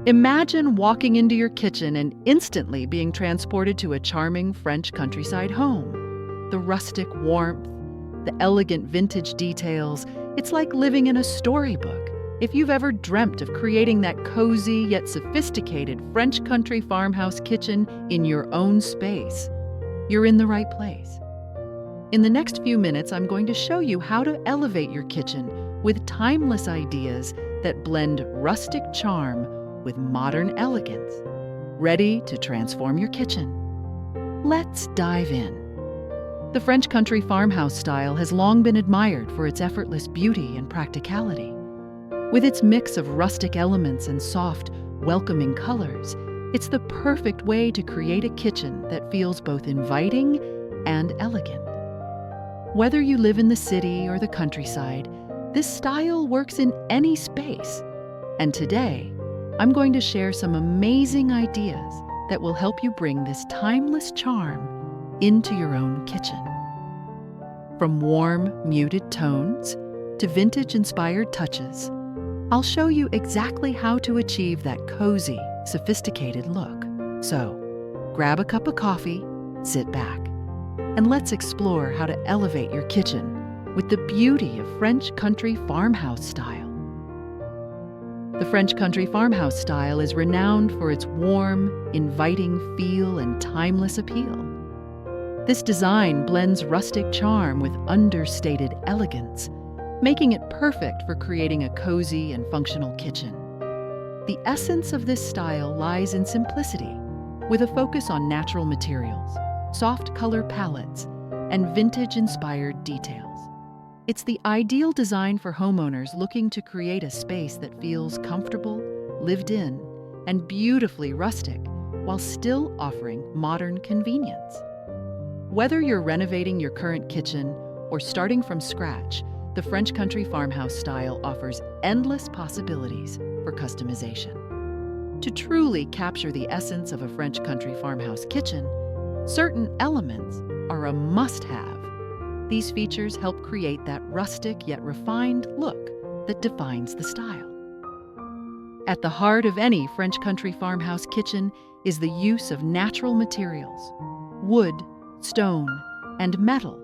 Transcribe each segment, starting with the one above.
Imagine walking into your kitchen and instantly being transported to a charming French countryside home. The rustic warmth, the elegant vintage details, it's like living in a storybook. If you've ever dreamt of creating that cozy yet sophisticated French country farmhouse kitchen in your own space, you're in the right place. In the next few minutes, I'm going to show you how to elevate your kitchen with timeless ideas that blend rustic charm with modern elegance. Ready to transform your kitchen? Let's dive in. The French country farmhouse style has long been admired for its effortless beauty and practicality. With its mix of rustic elements and soft, welcoming colors, it's the perfect way to create a kitchen that feels both inviting and elegant. Whether you live in the city or the countryside, this style works in any space. And today, I'm going to share some amazing ideas that will help you bring this timeless charm into your own kitchen. From warm, muted tones to vintage-inspired touches, I'll show you exactly how to achieve that cozy, sophisticated look. So, grab a cup of coffee, sit back, and let's explore how to elevate your kitchen with the beauty of French country farmhouse style. The French country farmhouse style is renowned for its warm, inviting feel and timeless appeal. This design blends rustic charm with understated elegance, making it perfect for creating a cozy and functional kitchen. The essence of this style lies in simplicity, with a focus on natural materials, soft color palettes, and vintage-inspired details. It's the ideal design for homeowners looking to create a space that feels comfortable, lived in, and beautifully rustic, while still offering modern convenience. Whether you're renovating your current kitchen or starting from scratch, the French country farmhouse style offers endless possibilities for customization. To truly capture the essence of a French country farmhouse kitchen, certain elements are a must-have. These features help create that rustic yet refined look that defines the style. At the heart of any French country farmhouse kitchen is the use of natural materials. Wood, stone, and metal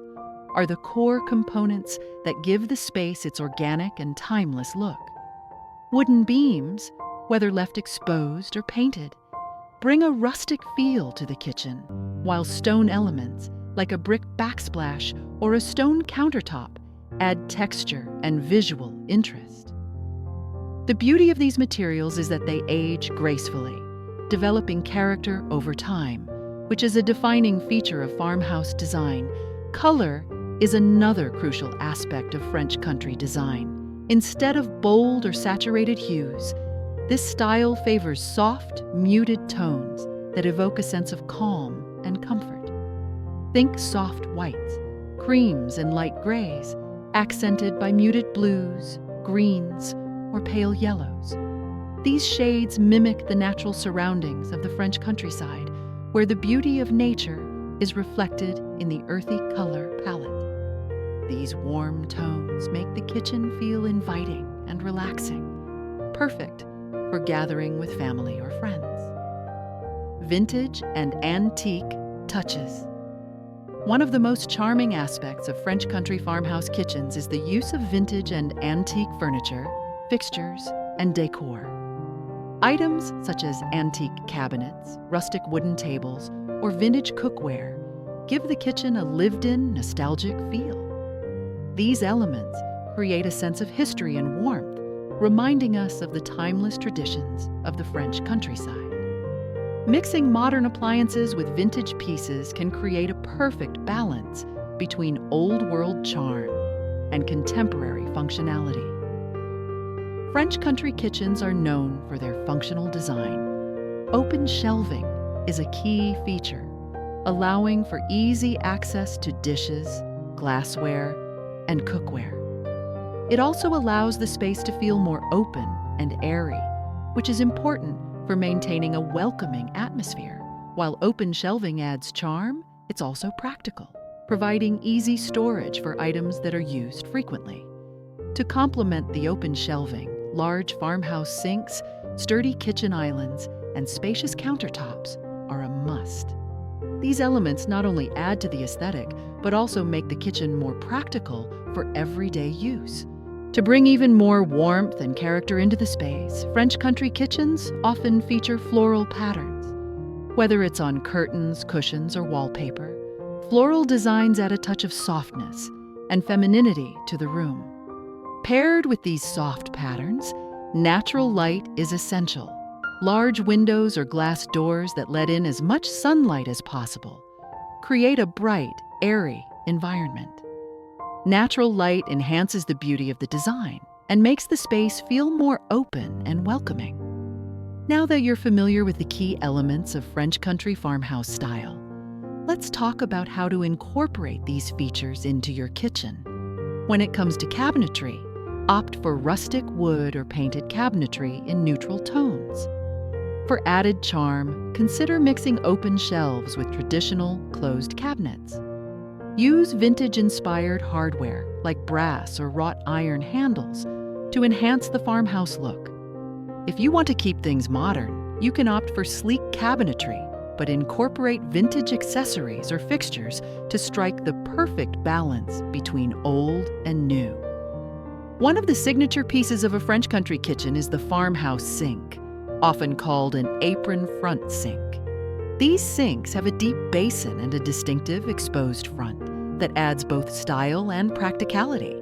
are the core components that give the space its organic and timeless look. Wooden beams, whether left exposed or painted, bring a rustic feel to the kitchen, while stone elements, like a brick backsplash or a stone countertop, add texture and visual interest. The beauty of these materials is that they age gracefully, developing character over time, which is a defining feature of farmhouse design. Color is another crucial aspect of French country design. Instead of bold or saturated hues, this style favors soft, muted tones that evoke a sense of calm and comfort. Think soft whites, creams, and light grays, accented by muted blues, greens, or pale yellows. These shades mimic the natural surroundings of the French countryside, where the beauty of nature is reflected in the earthy color palette. These warm tones make the kitchen feel inviting and relaxing, perfect for gathering with family or friends. Vintage and antique touches. One of the most charming aspects of French country farmhouse kitchens is the use of vintage and antique furniture, fixtures, and decor. Items such as antique cabinets, rustic wooden tables, or vintage cookware give the kitchen a lived-in, nostalgic feel. These elements create a sense of history and warmth, reminding us of the timeless traditions of the French countryside. Mixing modern appliances with vintage pieces can create a perfect balance between old-world charm and contemporary functionality. French country kitchens are known for their functional design. Open shelving is a key feature, allowing for easy access to dishes, glassware, and cookware. It also allows the space to feel more open and airy, which is important for maintaining a welcoming atmosphere. While open shelving adds charm, it's also practical, providing easy storage for items that are used frequently. To complement the open shelving, large farmhouse sinks Sturdy kitchen islands and spacious countertops are a must. These elements not only add to the aesthetic, but also make the kitchen more practical for everyday use. To bring even more warmth and character into the space, French country kitchens often feature floral patterns. Whether it's on curtains, cushions, or wallpaper, floral designs add a touch of softness and femininity to the room. Paired with these soft patterns, natural light is essential. Large windows or glass doors that let in as much sunlight as possible create a bright, airy environment. Natural light enhances the beauty of the design and makes the space feel more open and welcoming. Now that you're familiar with the key elements of French country farmhouse style, let's talk about how to incorporate these features into your kitchen. When it comes to cabinetry, opt for rustic wood or painted cabinetry in neutral tones. For added charm, consider mixing open shelves with traditional closed cabinets. Use vintage-inspired hardware like brass or wrought iron handles to enhance the farmhouse look. If you want to keep things modern, you can opt for sleek cabinetry, but incorporate vintage accessories or fixtures to strike the perfect balance between old and new. One of the signature pieces of a French country kitchen is the farmhouse sink, often called an apron front sink. These sinks have a deep basin and a distinctive exposed front that adds both style and practicality.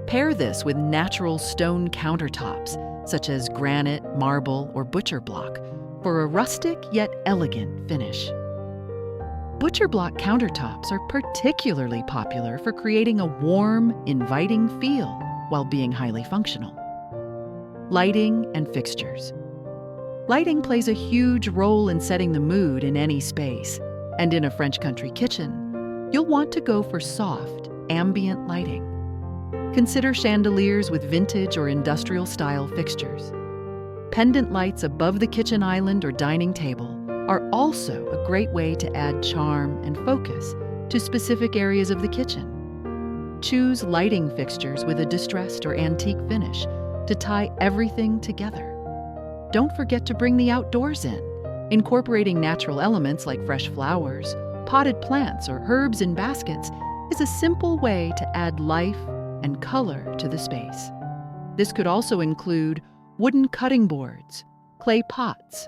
Pair this with natural stone countertops, such as granite, marble, or butcher block, for a rustic yet elegant finish. Butcher block countertops are particularly popular for creating a warm, inviting feel while being highly functional. Lighting and fixtures. Lighting plays a huge role in setting the mood in any space, and in a French country kitchen, you'll want to go for soft, ambient lighting. Consider chandeliers with vintage or industrial-style fixtures. Pendant lights above the kitchen island or dining table are also a great way to add charm and focus to specific areas of the kitchen. Choose lighting fixtures with a distressed or antique finish to tie everything together. Don't forget to bring the outdoors in. Incorporating natural elements like fresh flowers, potted plants, or herbs in baskets is a simple way to add life and color to the space. This could also include wooden cutting boards, clay pots,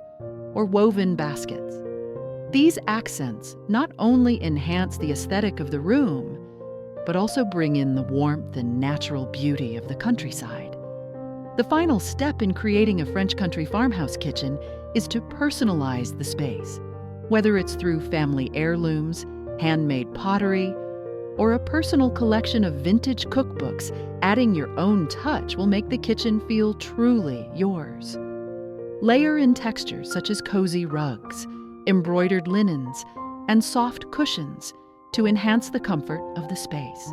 or woven baskets. These accents not only enhance the aesthetic of the room, but also bring in the warmth and natural beauty of the countryside. The final step in creating a French country farmhouse kitchen is to personalize the space, whether it's through family heirlooms, handmade pottery, or a personal collection of vintage cookbooks. Adding your own touch will make the kitchen feel truly yours. Layer in textures such as cozy rugs, embroidered linens, and soft cushions to enhance the comfort of the space.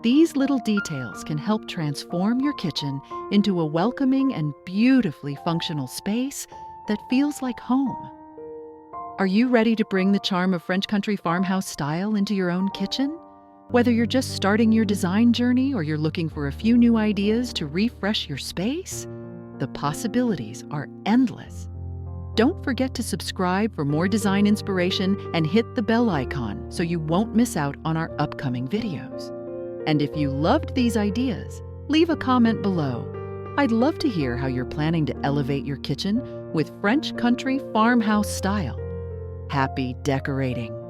These little details can help transform your kitchen into a welcoming and beautifully functional space that feels like home. Are you ready to bring the charm of French country farmhouse style into your own kitchen? Whether you're just starting your design journey or you're looking for a few new ideas to refresh your space, the possibilities are endless. Don't forget to subscribe for more design inspiration and hit the bell icon so you won't miss out on our upcoming videos. And if you loved these ideas, leave a comment below. I'd love to hear how you're planning to elevate your kitchen with French country farmhouse style. Happy decorating!